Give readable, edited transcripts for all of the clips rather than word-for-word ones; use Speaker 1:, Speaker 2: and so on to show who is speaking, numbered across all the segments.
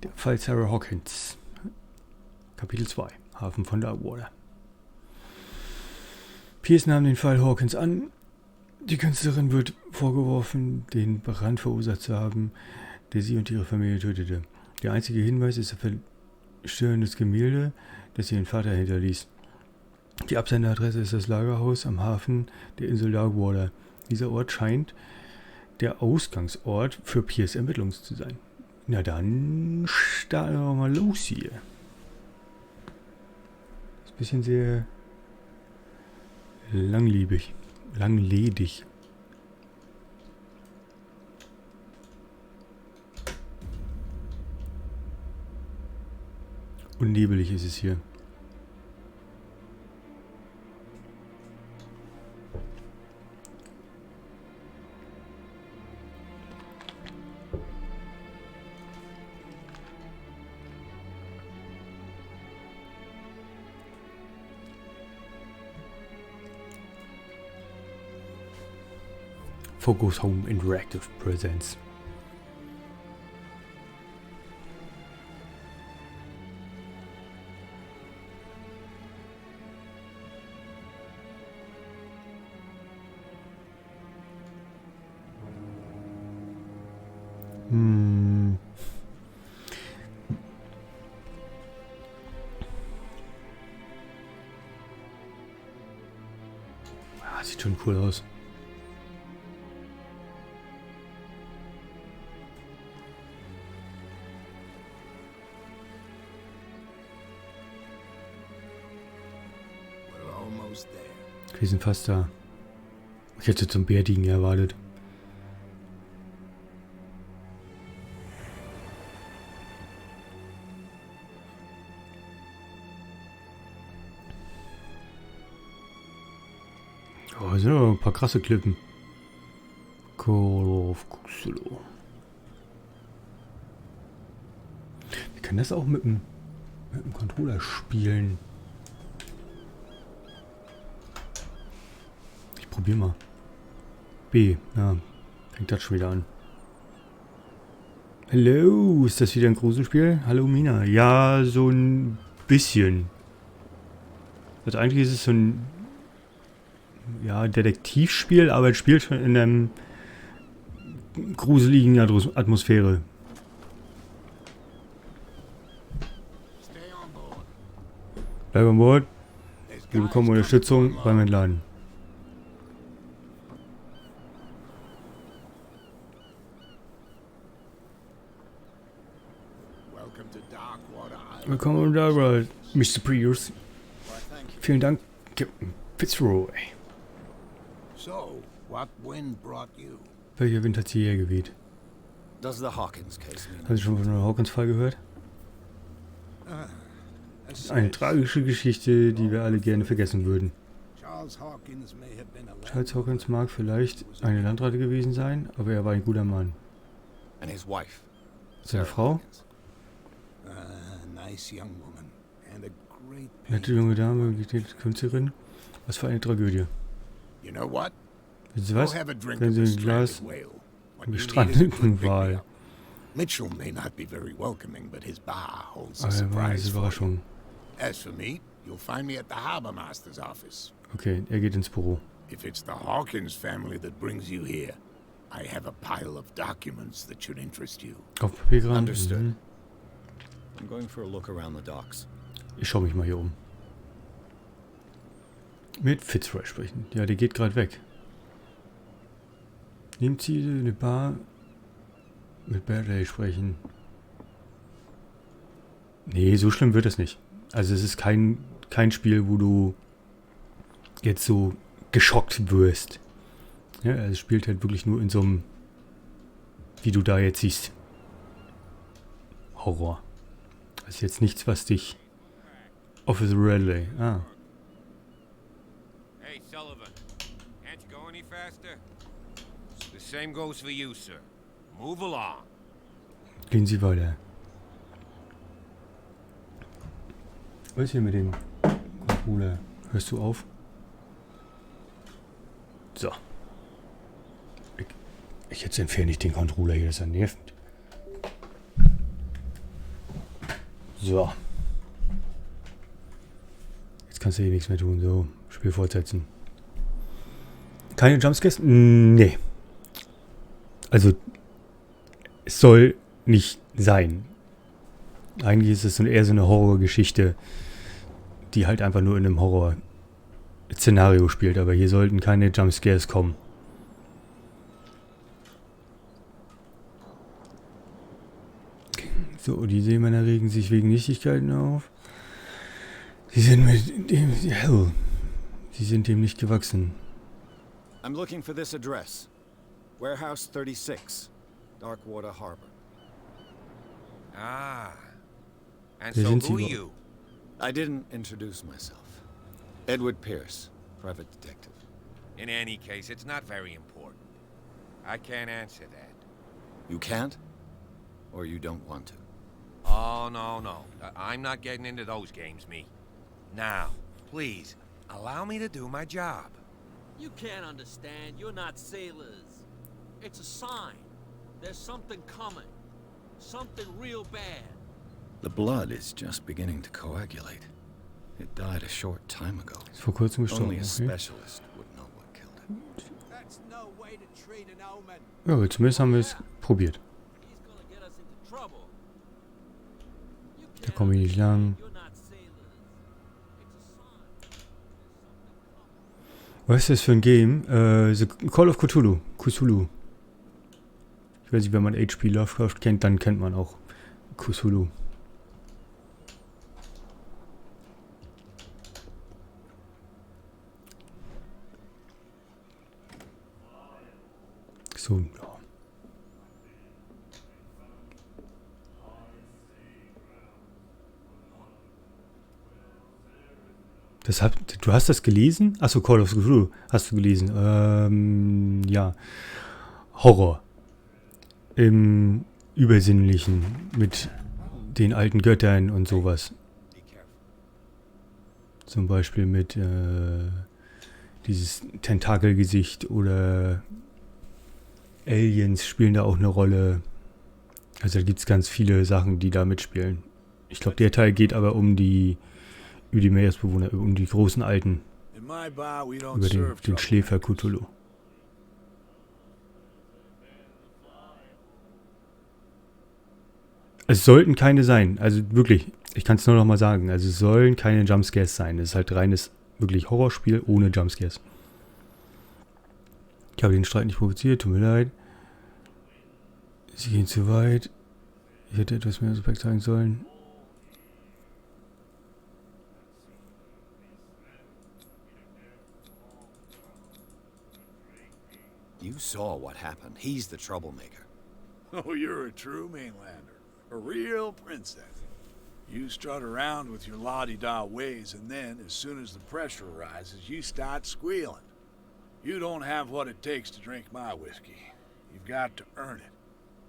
Speaker 1: Der Fall Sarah Hawkins. Kapitel 2. Hafen von Darkwater. Pierce nahm den Fall Hawkins an. Die Künstlerin wird vorgeworfen, den Brand verursacht zu haben, der sie und ihre Familie tötete. Der einzige Hinweis ist ein verstörendes Gemälde, das ihren Vater hinterließ. Die Absenderadresse ist das Lagerhaus am Hafen der Insel Darkwater. Dieser Ort scheint der Ausgangsort für Pierce' Ermittlungen zu sein. Na dann starten wir mal los hier. Ist ein bisschen sehr langlebig. Langledig. Und nebelig ist es hier. Focus Home Interactive Presents. Sieht schon cool aus. Wir sind fast da. Ich hätte zum Bärtigen erwartet. Oh, sind aber ein paar krasse Klippen. Call of Cthulhu. Wir können das auch mit dem Controller spielen. Ich probier mal. B. Ja, fängt das schon wieder an. Hallo, ist das wieder ein Gruselspiel? Hallo Mina. Ja, so ein bisschen. Also eigentlich ist es so ein Detektivspiel, aber es spielt schon in einer gruseligen Atmosphäre. Bleib an Bord. Wir bekommen Unterstützung beim Entladen. Willkommen in Darkwater, Mr. Prius. Vielen Dank, Captain Fitzroy.
Speaker 2: So, what wind brought you?
Speaker 1: Welcher Wind hat sie hergeweht?
Speaker 2: Does the Hawkins case mean?
Speaker 1: Haben Sie schon von einem Hawkins-Fall gehört? Eine tragische Geschichte, die wir alle gerne vergessen würden. Charles Hawkins mag vielleicht eine Landratte gewesen sein, aber er war ein guter Mann. Seine Frau? Nette junge Dame, geknetete Künstlerin. Was für eine Tragödie. Wissen Sie was? Wenn Sie ein Glas gestrandeten Wal.
Speaker 2: Mitchell may not be very welcoming, but his bar holds a
Speaker 1: Aber er war eine
Speaker 2: surprise for you.
Speaker 1: Überraschung.
Speaker 2: As for me, you'll find me at the harbor master's office.
Speaker 1: Okay, er geht ins Büro.
Speaker 2: If it's the Hawkins family that brings you here, I have a pile of documents that should interest you.
Speaker 1: Auf Papier ran.
Speaker 3: Understood.
Speaker 1: Mhm.
Speaker 3: I'm going for a look around the docks.
Speaker 1: Ich schaue mich mal hier um. Mit Fitzroy sprechen. Ja, der geht gerade weg. Nebenziele, eine Bar. Mit Barley sprechen. Nee, so schlimm wird es nicht. Also es ist kein Spiel, wo du jetzt so geschockt wirst. Ja, es spielt halt wirklich nur in so einem, wie du da jetzt siehst, Horror. Das ist jetzt nichts, was dich... Officer Radley. Ah.
Speaker 4: Hey, Sullivan. Can't you go any faster? The same goes for you, sir. Move along.
Speaker 1: Gehen Sie weiter. Was ist hier mit dem Controller? Hörst du auf? So. Ich jetzt entferne ich den Controller hier, das ist ja nervend. So. Jetzt kannst du eh nichts mehr tun. So, Spiel fortsetzen. Keine Jumpscares? Nee. Also, es soll nicht sein. Eigentlich ist es eher so eine Horrorgeschichte, die halt einfach nur in einem Horror-Szenario spielt. Aber hier sollten keine Jumpscares kommen. So, die Seemänner regen sich wegen Nichtigkeiten auf. Sie sind mit dem... Hell. Sie sind dem nicht gewachsen.
Speaker 3: I'm looking for this address. Warehouse 36, Darkwater Harbor.
Speaker 4: Ah. And
Speaker 1: Wer
Speaker 4: so
Speaker 1: sind Sie
Speaker 4: who are
Speaker 1: überhaupt?
Speaker 4: you?
Speaker 3: I didn't introduce myself. Edward Pierce, private detective.
Speaker 4: In any case, it's not very important. I can't answer that.
Speaker 3: You can't? Or you don't want to?
Speaker 4: Oh, no. I'm not getting into those games, me. Now, please, allow me to do my job.
Speaker 5: You can't understand. You're not sailors. It's a sign. There's something coming. Something real bad.
Speaker 3: The blood is just beginning to coagulate. It died a short time ago.
Speaker 1: Ist vor kurzem gestorben,
Speaker 3: Only a
Speaker 1: okay.
Speaker 3: specialist would know what killed it.
Speaker 5: That's no way to treat an omen.
Speaker 1: Ja, aber zumindest haben wir es probiert.
Speaker 5: He's gonna get us into trouble. You
Speaker 1: Da
Speaker 5: can't
Speaker 1: komme ich nicht lang.
Speaker 5: You're not sailors. It's a sign.
Speaker 1: Was ist das für ein Game? The Call of Cthulhu. Cthulhu. Ich weiß nicht, wenn man H.P. Lovecraft kennt, dann kennt man auch Cthulhu. So, ja. Du hast das gelesen? Achso, Call of Cthulhu hast du gelesen. Ja. Horror. Im Übersinnlichen. Mit den alten Göttern und sowas. Zum Beispiel mit dieses Tentakelgesicht oder Aliens spielen da auch eine Rolle. Also da gibt es ganz viele Sachen, die da mitspielen. Ich glaube, der Teil geht aber um die Meeresbewohner, um die großen Alten.
Speaker 2: In my bar, we don't
Speaker 1: Über
Speaker 2: serve
Speaker 1: den Schläfer Cthulhu. Es sollten keine sein. Also wirklich, ich kann es nur noch mal sagen. Also es sollen keine Jumpscares sein. Es ist halt reines, wirklich Horrorspiel ohne Jumpscares. Ich habe den Streit nicht provoziert, tut mir leid. Sie gehen zu weit. Ich hätte etwas mehr Respekt zeigen sollen.
Speaker 3: You saw what happened. He's the troublemaker.
Speaker 2: Oh, you're a true mainlander. A real princess. You strut around with your la-di-da ways, and then, as soon as the pressure rises, you start squealing. You don't have what it takes to drink my whiskey. You've got to earn it.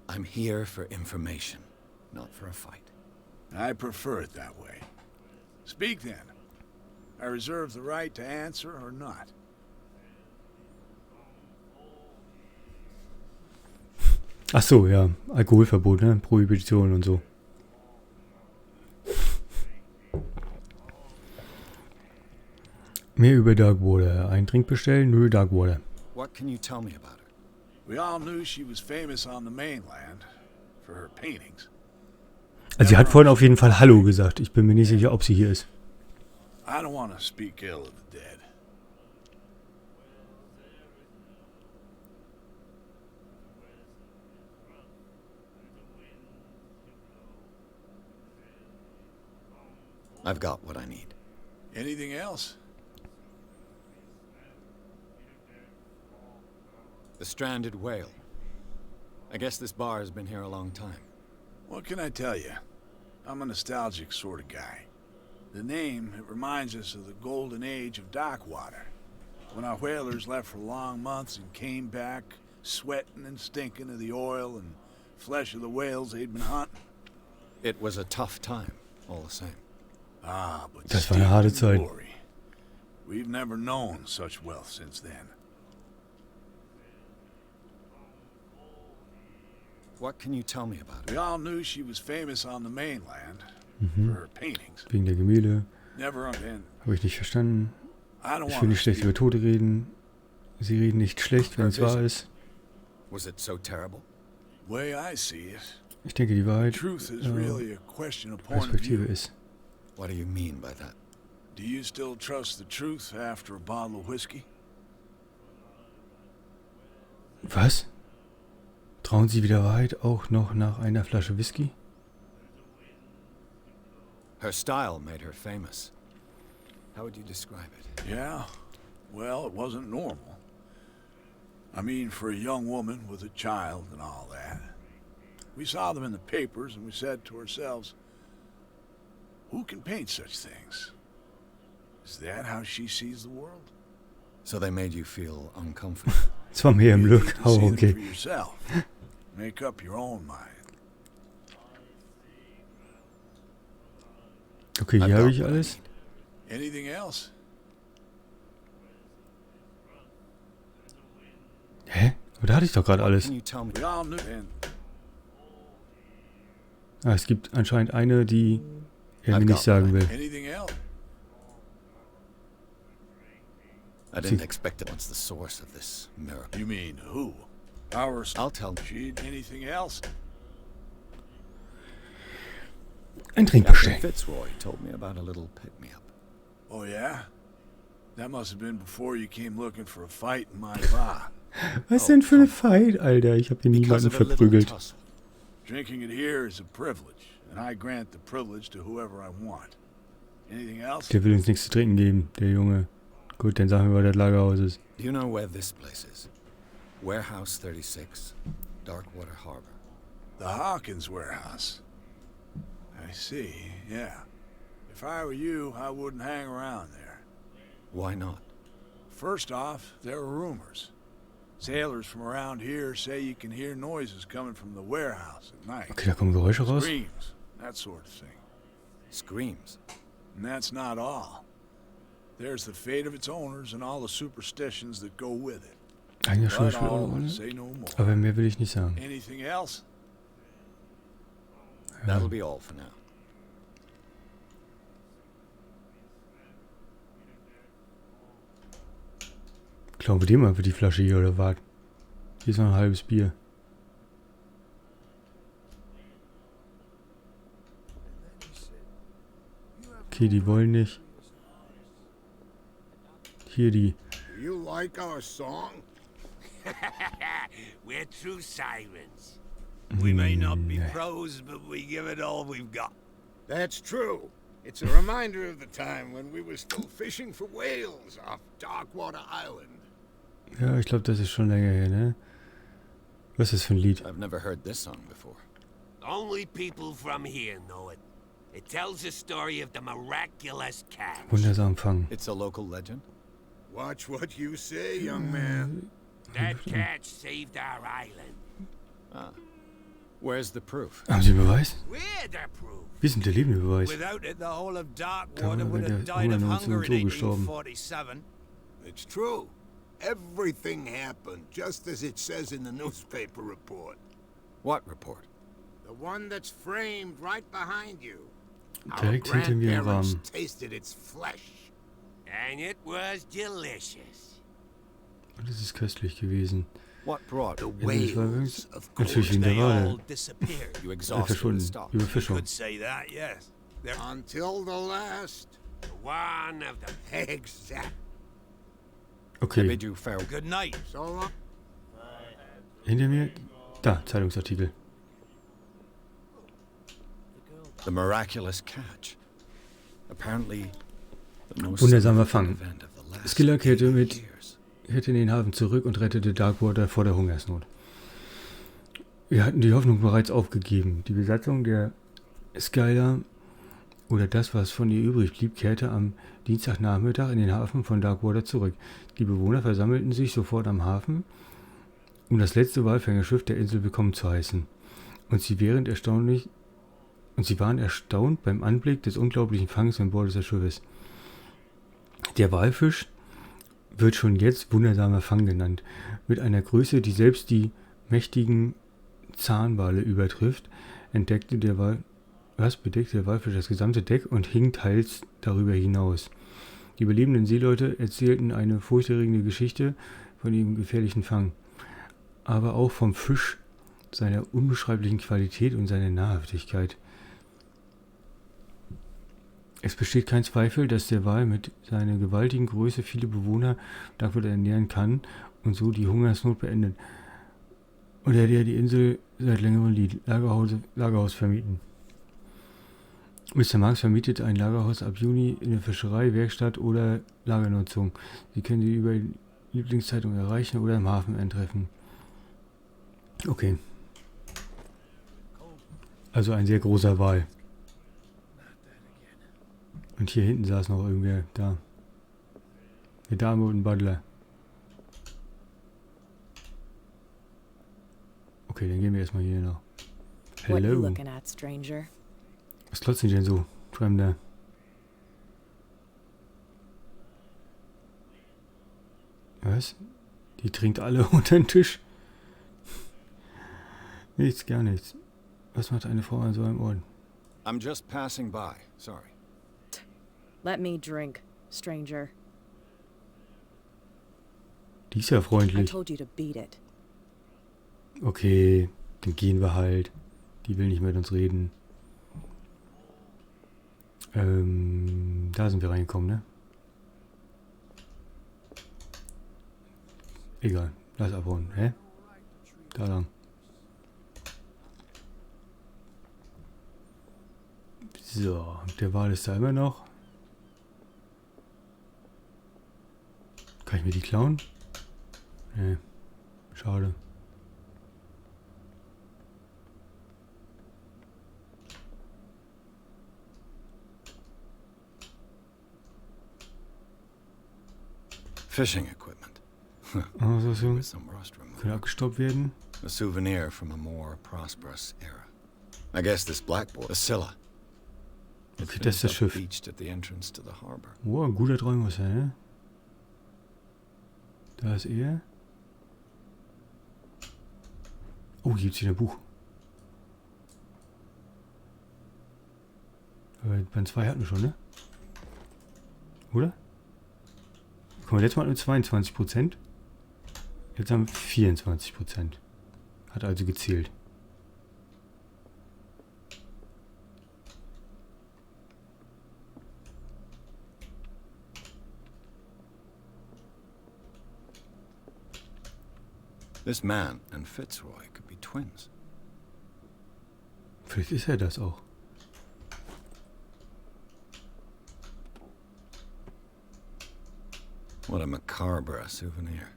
Speaker 3: I'm here for information, not for a fight.
Speaker 2: I prefer it that way. Speak then. I reserve the right to answer or not.
Speaker 1: Ach so, ja. Alkoholverbot, ne? Prohibition und so. Mehr über Darkwater. Ein Trink bestellen? Nö, Darkwater.
Speaker 3: What can you tell me about her?
Speaker 2: We all knew she was famous on the mainland for her paintings.
Speaker 1: Also sie hat vorhin auf jeden Fall Hallo gesagt. Ich bin mir nicht sicher, ob sie hier ist.
Speaker 2: I don't want to speak ill of the dead.
Speaker 3: I've got what I need.
Speaker 2: Anything else?
Speaker 3: The stranded whale. I guess this bar has been here a long time.
Speaker 2: What can I tell you? I'm a nostalgic sort of guy. The name, it reminds us of the golden age of Darkwater. When our whalers left for long months and came back, sweating and stinking of the oil and flesh of the whales they'd been hunting.
Speaker 3: It was a tough time, all the same.
Speaker 2: Ah, but
Speaker 1: Das war eine harte
Speaker 2: steeped in
Speaker 1: Zeit.
Speaker 2: glory. We've never known such wealth since then.
Speaker 3: What can you tell me about
Speaker 2: We
Speaker 3: her?
Speaker 2: all knew she was famous on the mainland
Speaker 1: Mhm.
Speaker 2: for her paintings.
Speaker 1: Wegen der Gemälde.
Speaker 2: Never and
Speaker 1: Habe ich nicht verstanden.
Speaker 2: I don't
Speaker 1: Ich will
Speaker 2: want
Speaker 1: nicht schlecht über Tote reden. Sie reden nicht schlecht, wenn es wahr ist.
Speaker 3: Was it so terrible?
Speaker 2: way I see it.
Speaker 1: Ich denke, die Wahrheit
Speaker 2: Truth is really a question of point of
Speaker 1: Perspektive
Speaker 2: view.
Speaker 1: ist.
Speaker 3: What do you mean by that?
Speaker 2: Do you still trust the truth after a bottle of whiskey?
Speaker 1: Was? Trauen Sie wieder Wahrheit auch noch nach einer Flasche Whisky?
Speaker 3: Her style made her famous. How would you describe it?
Speaker 2: Yeah. Well, it wasn't normal. I mean, for a young woman with a child and all that. We saw them in the papers and we said to ourselves, who can paint such things? Is that how she sees the world?
Speaker 3: So they made you feel uncomfortable.
Speaker 1: Es war mehr im
Speaker 2: You
Speaker 1: Look.
Speaker 2: need to
Speaker 1: Oh,
Speaker 2: see them
Speaker 1: okay.
Speaker 2: for yourself. Make up your own mind.
Speaker 1: Okay,
Speaker 3: I've
Speaker 1: hier habe
Speaker 3: got
Speaker 1: ich
Speaker 3: what I
Speaker 1: alles.
Speaker 3: need.
Speaker 2: Anything else?
Speaker 1: Hä? Aber da hatte ich doch gerade alles.
Speaker 3: Can you tell me?
Speaker 2: We all knew and
Speaker 1: Ah, es gibt anscheinend eine, die er
Speaker 3: I've
Speaker 1: mir
Speaker 3: got
Speaker 1: nicht sagen will.
Speaker 2: anything else?
Speaker 3: I didn't expect it. What's the source of this miracle?
Speaker 2: You mean who? Our
Speaker 3: I'll tell you.
Speaker 2: she anything else?
Speaker 1: Ein Trink
Speaker 3: Captain
Speaker 1: bestellen.
Speaker 3: Fitzroy told me about a little pick-me-up.
Speaker 2: Oh yeah? That must have been before you came looking for a fight in my bar.
Speaker 1: Was denn für eine Fight, Alter? Ich habe hier
Speaker 3: Because
Speaker 1: niemanden
Speaker 3: of a little
Speaker 1: verprügelt.
Speaker 3: tussle.
Speaker 2: Drinking it here is a privilege, and I grant the privilege to whoever I want. Anything else?
Speaker 1: Der will uns nichts zu trinken geben, der Junge. Gut, dann sagen wir, wo das Lagerhaus ist.
Speaker 3: Do you know where this place is? Warehouse 36, Darkwater Harbor.
Speaker 2: The Hawkins warehouse. I see, yeah. If I were you, I wouldn't hang around there.
Speaker 3: Why not?
Speaker 2: First off, there are rumors. Sailors from around here say you can hear noises coming from the warehouse at night.
Speaker 1: Okay, da kommen Geräusche raus.
Speaker 2: Screams, that sort of thing.
Speaker 3: Screams.
Speaker 2: And that's not all. There's the fate of its owners and all the superstitions that go with it.
Speaker 1: Eigentlich schon eine
Speaker 2: But
Speaker 1: schwere
Speaker 2: I'll
Speaker 1: Rolle.
Speaker 2: say no more.
Speaker 1: Aber mehr will ich nicht sagen.
Speaker 2: Anything else?
Speaker 3: That'll be all for now.
Speaker 1: Klauen wir dem einfach die Flasche hier oder was? Hier ist noch ein halbes Bier. Okay, die wollen nicht. Hier die.
Speaker 6: Do you like our song?
Speaker 4: We're true sirens. We may not be pros, but we give it all we've got.
Speaker 6: That's true. It's a reminder of the time when we were still fishing for whales off Darkwater Island.
Speaker 1: Ja, ich glaube, das ist schon länger her, ne? Was ist das für ein Lied?
Speaker 3: I've never heard this song before.
Speaker 4: Only people from here know it. It tells the story of the miraculous catch.
Speaker 1: Wundersam Fang.
Speaker 3: It's a local legend?
Speaker 6: Watch what you say, young man.
Speaker 4: That catch saved our island.
Speaker 3: Ah. Where's the proof?
Speaker 1: Haben Sie Beweis?
Speaker 4: We're the proof.
Speaker 1: Wir sind der lebende Beweis.
Speaker 7: Without it, the whole of
Speaker 1: Da
Speaker 7: Darkwater would
Speaker 1: wäre
Speaker 7: have
Speaker 1: der
Speaker 7: died of
Speaker 1: Hunger 19
Speaker 7: hunger
Speaker 1: und
Speaker 7: in
Speaker 1: so gestorben.
Speaker 7: 1847.
Speaker 6: It's true. Everything happened just as it says in the newspaper report.
Speaker 3: What report?
Speaker 6: The one that's framed right behind you. Our
Speaker 1: Direkt hinter mir im
Speaker 6: grandparents
Speaker 1: Rahmen.
Speaker 6: tasted its flesh.
Speaker 4: And it was delicious.
Speaker 1: Und es ist köstlich gewesen.
Speaker 3: What brought?
Speaker 6: The
Speaker 1: Ja, das war
Speaker 6: whales of
Speaker 1: natürlich wegen
Speaker 6: course.
Speaker 1: der
Speaker 7: They all
Speaker 1: Wale.
Speaker 7: disappeared.
Speaker 3: You exhausted and
Speaker 1: Verschwunden.
Speaker 3: stopped.
Speaker 1: Überfischung.
Speaker 7: Could say that, yes. They're
Speaker 6: Until the last.
Speaker 4: One of them.
Speaker 6: Exact.
Speaker 3: They
Speaker 1: Okay,
Speaker 3: bid you farewell.
Speaker 7: good night.
Speaker 6: So long.
Speaker 1: hinter mir. Da, Zeitungsartikel.
Speaker 3: The miraculous catch. Apparently, the most
Speaker 1: Wundersamer
Speaker 3: significant
Speaker 1: Fang.
Speaker 3: event of the last
Speaker 1: Skiller kehrte
Speaker 3: 80
Speaker 1: mit-
Speaker 3: years.
Speaker 1: Kehrte in den Hafen zurück und rettete Darkwater vor der Hungersnot. Wir hatten die Hoffnung bereits aufgegeben. Die Besatzung der Skylar oder das, was von ihr übrig blieb, kehrte am Dienstagnachmittag in den Hafen von Darkwater zurück. Die Bewohner versammelten sich sofort am Hafen, um das letzte Walfängerschiff der Insel willkommen zu heißen. Und sie waren erstaunt beim Anblick des unglaublichen Fangs an Bord des Schiffes. Der Walfisch wird schon jetzt wundersamer Fang genannt. Mit einer Größe, die selbst die mächtigen Zahnwale übertrifft, entdeckte der bedeckte der Walfisch das gesamte Deck und hing teils darüber hinaus. Die überlebenden Seeleute erzählten eine furchterregende Geschichte von ihrem gefährlichen Fang, aber auch vom Fisch, seiner unbeschreiblichen Qualität und seiner Nahrhaftigkeit. Es besteht kein Zweifel, dass der Wal mit seiner gewaltigen Größe viele Bewohner Darkwater ernähren kann und so die Hungersnot beendet. Und er der die Insel seit längerem Lagerhaus vermieten. Mr. Marks vermietet ein Lagerhaus ab Juni in der Fischerei, Werkstatt oder Lagernutzung. Sie können sie über die Lieblingszeitung erreichen oder im Hafen eintreffen. Okay. Also ein sehr großer Wal. Und hier hinten saß noch irgendwer da. Eine Dame und ein Butler. Okay, dann gehen wir erstmal hier noch.
Speaker 8: What you
Speaker 1: Hello.
Speaker 8: looking at, stranger?
Speaker 1: Was klotzen die denn so, Fremder? Was? Die trinkt alle unter den Tisch? Nichts, gar nichts. Was macht eine Frau an so einem Ort?
Speaker 3: I'm just passing by. Sorry.
Speaker 8: Let me drink, stranger.
Speaker 1: Die ist ja
Speaker 8: I
Speaker 1: freundlich.
Speaker 8: told you to beat it.
Speaker 1: Okay, dann gehen wir halt. Die will nicht mit uns reden. Da sind wir reingekommen, ne? Egal, lass abhauen, hä? Da lang. So, der Wal ist da immer noch. Kann ich mir die klauen? Nee, schade.
Speaker 3: Fishing equipment.
Speaker 1: Also so,
Speaker 3: With some rust
Speaker 1: kann
Speaker 3: removal.
Speaker 1: abgestoppt werden.
Speaker 3: A souvenir from a more prosperous era. I guess this blackboard, a Scylla.
Speaker 1: Okay, das ist das Schiff.
Speaker 3: Beached at the entrance to the harbor.
Speaker 1: Oh, ein guter Träumer, ne? Da ist er. Oh, hier gibt's wieder ein Buch. Band 2 hatten wir schon, ne? Oder? Guck mal, letztes Mal hatten wir 22%. Jetzt haben wir 24%. Hat also gezählt.
Speaker 3: This man and Fitzroy could be twins.
Speaker 1: Vielleicht ist er das auch.
Speaker 3: What a macabre souvenir.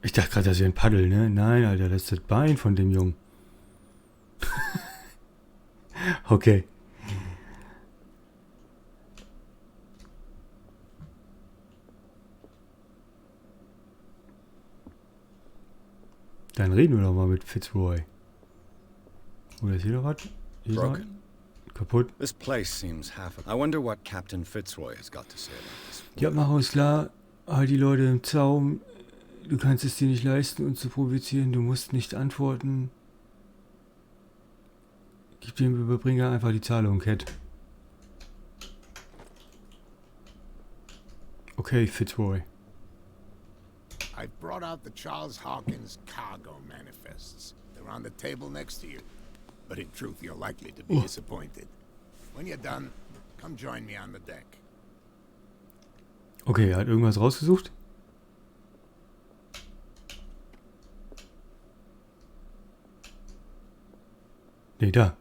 Speaker 1: Ich dachte gerade, das wäre ein Paddel, ne? Nein, Alter, das ist das Bein von dem Jungen. Okay. Dann reden wir doch mal mit Fitzroy. Oder ist hier noch was? Hier ist noch was? Kaputt.
Speaker 3: This place seems half. I wonder what Captain Fitzroy has got to say about this.
Speaker 1: Ja, mach uns klar. Halt die Leute im Zaum. Du kannst es dir nicht leisten, uns zu provozieren. Du musst nicht antworten. Gib dem Überbringer einfach die Zahlung, Cat. Okay, Fitzroy.
Speaker 6: I've brought out the Charles Hawkins cargo manifests. They're on the table next to you. But in truth, you're likely to be disappointed. When you're done, come join me on the deck.
Speaker 1: Okay, er hat irgendwas rausgesucht. Nee, da.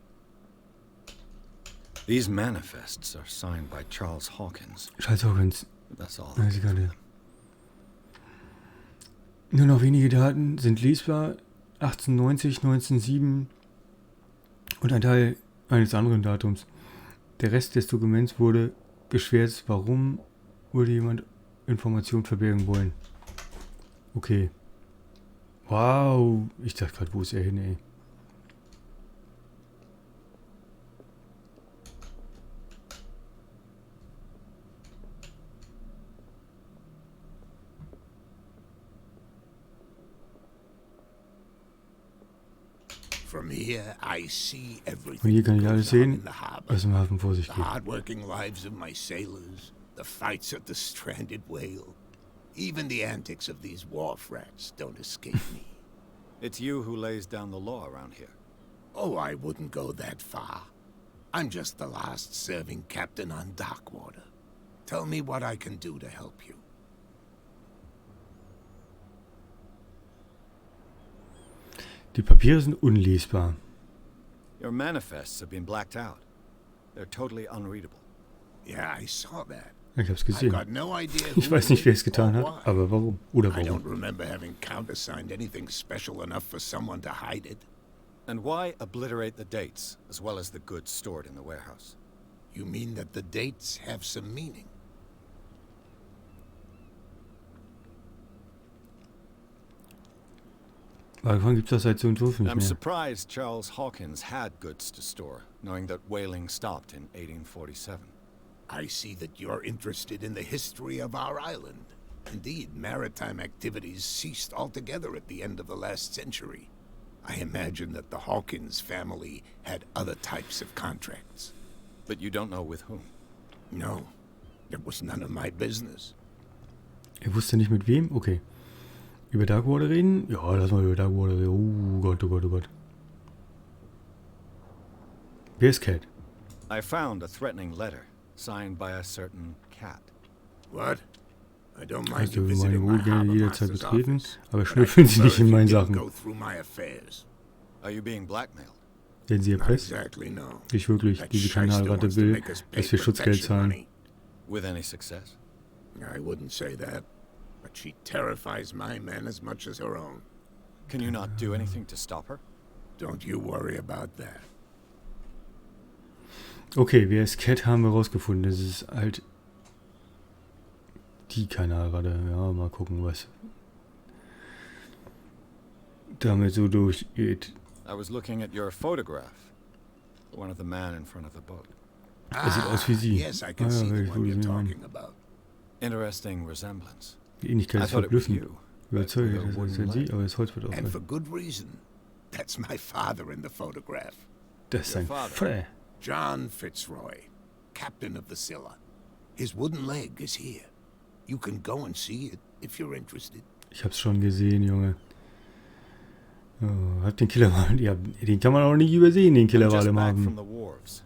Speaker 3: These manifests are signed by Charles Hawkins.
Speaker 1: Scheiß Hawkins.
Speaker 3: That's all.
Speaker 1: Eine Sekunde. Nur noch wenige Daten sind lesbar. 1890, 1907 und ein Teil eines anderen Datums. Der Rest des Dokuments wurde geschwärzt. Warum würde jemand Informationen verbergen wollen? Okay. Wow. Ich dachte gerade, wo ist er hin, ey?
Speaker 6: From here, I see
Speaker 1: Von
Speaker 6: everything
Speaker 1: hier kann
Speaker 6: that
Speaker 1: ich alles
Speaker 6: goes on
Speaker 1: sehen,
Speaker 6: in the harbor.
Speaker 1: was im Hafen vor sich
Speaker 6: The
Speaker 1: geht.
Speaker 6: hard-working lives of my sailors, the fights at the stranded whale. Even the antics of these wharf rats don't escape me.
Speaker 3: It's you who lays down the law around here.
Speaker 6: Oh, I wouldn't go that far. I'm just the last serving captain on Darkwater. Tell me what I can do to help you.
Speaker 1: Die Papiere sind unlesbar.
Speaker 3: Your manifests have been blacked out. They're totally unreadable.
Speaker 6: Yeah, I saw that.
Speaker 1: Ich hab's
Speaker 6: I've
Speaker 1: gesehen.
Speaker 6: got no idea
Speaker 1: Ich
Speaker 6: who
Speaker 1: weiß
Speaker 6: did
Speaker 1: nicht, wer
Speaker 6: it
Speaker 1: es getan
Speaker 6: or
Speaker 1: hat,
Speaker 6: why.
Speaker 1: aber warum? Oder
Speaker 6: I don't
Speaker 1: warum?
Speaker 6: remember having countersigned anything special enough for someone to hide it.
Speaker 3: And why obliterate the dates, as well as the goods stored in the warehouse?
Speaker 6: You mean that the dates have some meaning?
Speaker 1: Warum gibt's das seit so und so nicht
Speaker 3: I'm
Speaker 1: mehr?
Speaker 3: surprised Charles Hawkins had goods to store, knowing that whaling stopped in 1847.
Speaker 6: I see that you're interested in the history of our island. Indeed, maritime activities ceased altogether at the end of the last century. I imagine that the Hawkins family had other types of contracts.
Speaker 3: But you don't know with whom.
Speaker 6: No, it was none of my business.
Speaker 1: Er wusste nicht mit wem? Okay. Über Darkwater reden? Ja, lass mal über Darkwater reden. Oh Gott, oh Gott, oh Gott. Wer ist Cat?
Speaker 3: I found a threatening letter, signed by a certain cat.
Speaker 6: What? I don't mind
Speaker 1: Also,
Speaker 6: you
Speaker 1: wir
Speaker 6: visiting
Speaker 1: wollen
Speaker 6: my
Speaker 1: wohl gerne jederzeit
Speaker 6: harbormaster's
Speaker 1: betreten,
Speaker 6: office,
Speaker 1: aber
Speaker 6: but I
Speaker 1: schnüffeln Sie
Speaker 6: prefer
Speaker 1: nicht in
Speaker 6: if you
Speaker 1: meinen
Speaker 6: didn't
Speaker 1: Sachen.
Speaker 6: go through my affairs.
Speaker 3: Are you being blackmailed?
Speaker 1: Werden Sie
Speaker 6: Not
Speaker 1: erpresst?
Speaker 6: exactly, no.
Speaker 1: Nicht wirklich.
Speaker 6: That
Speaker 1: Diese
Speaker 6: shyster
Speaker 1: Kanalratte
Speaker 6: wants to
Speaker 1: will,
Speaker 6: make us pay
Speaker 1: dass wir Schutzgeld
Speaker 6: protection
Speaker 1: zahlen.
Speaker 6: money.
Speaker 3: With any success?
Speaker 6: I wouldn't say that, but she terrifies my men as much as her own.
Speaker 3: Can you not do anything to stop her?
Speaker 6: Don't you worry about that.
Speaker 1: Okay, wer ist Cat, haben wir rausgefunden. Das ist halt die Kanalratte. Ja, mal gucken, was damit so durchgeht.
Speaker 3: I was looking at your photograph. The one of the man in front of the boat.
Speaker 1: Er sieht aus wie sie.
Speaker 6: Yes, I can
Speaker 1: Ah,
Speaker 6: see
Speaker 1: ja,
Speaker 6: the
Speaker 1: ich
Speaker 6: one
Speaker 1: wollte
Speaker 6: you're
Speaker 1: sie meinen.
Speaker 6: talking about.
Speaker 3: Interesting resemblance.
Speaker 1: Die Ähnlichkeit
Speaker 3: I
Speaker 1: ist
Speaker 3: thought it was
Speaker 1: verblüffend.
Speaker 3: you. but
Speaker 1: Überzeugt,
Speaker 3: with a
Speaker 1: das
Speaker 3: wooden
Speaker 1: ist sie,
Speaker 3: leg.
Speaker 1: aber das Holz wird
Speaker 6: And
Speaker 1: aufhören.
Speaker 6: for good reason. That's my father in the photograph.
Speaker 1: Das ist
Speaker 3: Your
Speaker 1: ein
Speaker 3: father.
Speaker 1: Vater.
Speaker 6: John Fitzroy, captain of the Scylla. His wooden leg is here. You can go and see it if you're interested.
Speaker 1: Ich hab's schon gesehen, Junge. Oh, hab den Killerwal. Ja, den kann man auch nicht übersehen, den
Speaker 3: I'm
Speaker 1: Killerwal
Speaker 3: just
Speaker 1: im
Speaker 3: back from
Speaker 1: Hafen.
Speaker 3: the wharves.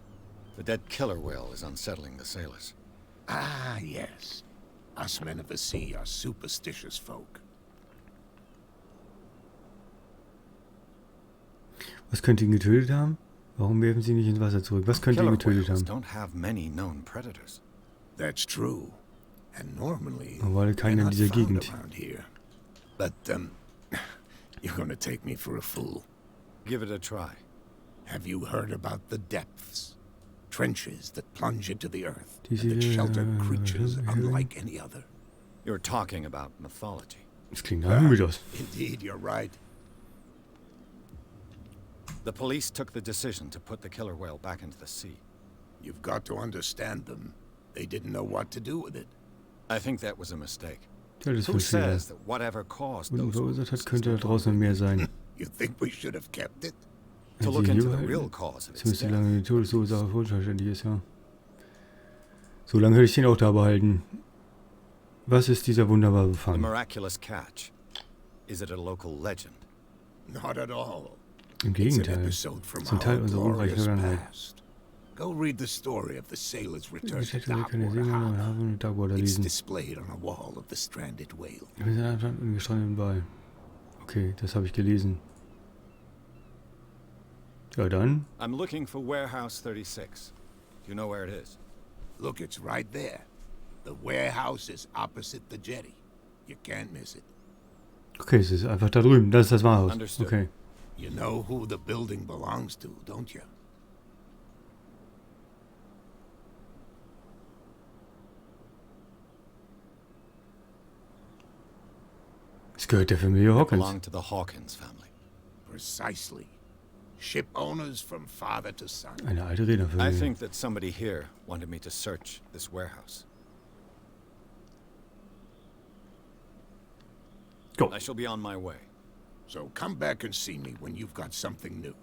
Speaker 3: The dead killer whale is unsettling the sailors.
Speaker 6: Ah, yes. Us men of the sea are superstitious folk.
Speaker 1: Was könnte ihn getötet haben? Warum werfen sie nicht ins Wasser zurück? Was könnte ihn
Speaker 3: Killer
Speaker 1: getötet
Speaker 3: whales
Speaker 1: haben?
Speaker 3: don't have many known predators.
Speaker 6: That's true. And normally,
Speaker 1: Man war
Speaker 6: they're
Speaker 1: keiner in
Speaker 6: not
Speaker 1: dieser
Speaker 6: found
Speaker 1: Gegend.
Speaker 6: around here. But, you're gonna take me for a fool.
Speaker 3: Give it a try.
Speaker 6: Have you heard about the depths? Trenches that plunge into the earth
Speaker 1: Diese,
Speaker 6: and that shelter creatures unlike any other.
Speaker 3: You're talking about mythology.
Speaker 1: Das klingt nach Mythos.
Speaker 6: Indeed, you're right.
Speaker 3: The police took the decision to put the killer whale back into the sea.
Speaker 6: You've got to understand them. They didn't know what to do with it.
Speaker 3: I think that was a mistake.
Speaker 1: Ja, das
Speaker 3: Who
Speaker 1: verstehe
Speaker 3: says that whatever caused
Speaker 1: ich. Und
Speaker 3: those
Speaker 1: verursacht hat,
Speaker 3: wounds
Speaker 1: könnte da
Speaker 3: is no
Speaker 1: draußen
Speaker 3: longer
Speaker 1: mehr sein.
Speaker 6: You think we should have kept it?
Speaker 3: to
Speaker 1: Wenn
Speaker 3: look
Speaker 1: sie ihn
Speaker 3: into
Speaker 1: hier
Speaker 3: the real
Speaker 1: behalten,
Speaker 3: cause of its
Speaker 1: zumindest
Speaker 3: death.
Speaker 1: solange die Todesursache vollständig ist, ja. So lange hätte ich den auch da behalten. Was ist dieser wunderbare
Speaker 3: The
Speaker 1: Fang?
Speaker 3: miraculous catch. Is it a local legend?
Speaker 6: Not at all.
Speaker 1: Im
Speaker 6: It's an
Speaker 1: Gegenteil.
Speaker 6: episode from
Speaker 1: Es ist ein Teil
Speaker 6: our
Speaker 1: unserer unreichen
Speaker 6: glorious
Speaker 1: Vergangenheit.
Speaker 6: past. Go read the story of the sailor's
Speaker 1: Die
Speaker 6: return to
Speaker 1: Geschichte kann der
Speaker 6: Darkwater
Speaker 1: Seemann am
Speaker 6: Harbor.
Speaker 1: Hafen und Darkwater
Speaker 6: It's
Speaker 1: lesen.
Speaker 6: displayed on a wall of the stranded whale.
Speaker 1: Wir sind einfach im gestrandeten Wal. Okay, das habe ich gelesen. Ja, dann.
Speaker 3: I'm looking for Warehouse 36. Do you know where it is?
Speaker 6: Look, it's right there. The warehouse is opposite the jetty. You can't miss it.
Speaker 1: Okay, es ist einfach da drüben. Das ist das Warehaus.
Speaker 3: Understood.
Speaker 1: Okay.
Speaker 6: You know who the building belongs to, don't you?
Speaker 1: Es gehört der Familie
Speaker 3: It
Speaker 1: Hawkins.
Speaker 3: belonged to the Hawkins family.
Speaker 6: Precisely. Ship owners from father to son.
Speaker 1: Eine alte
Speaker 3: I
Speaker 1: Rednerfamilie.
Speaker 3: think that somebody here wanted me to search this warehouse.
Speaker 1: Go.
Speaker 3: I shall be on my way.
Speaker 6: So come back and see me when you've got something new.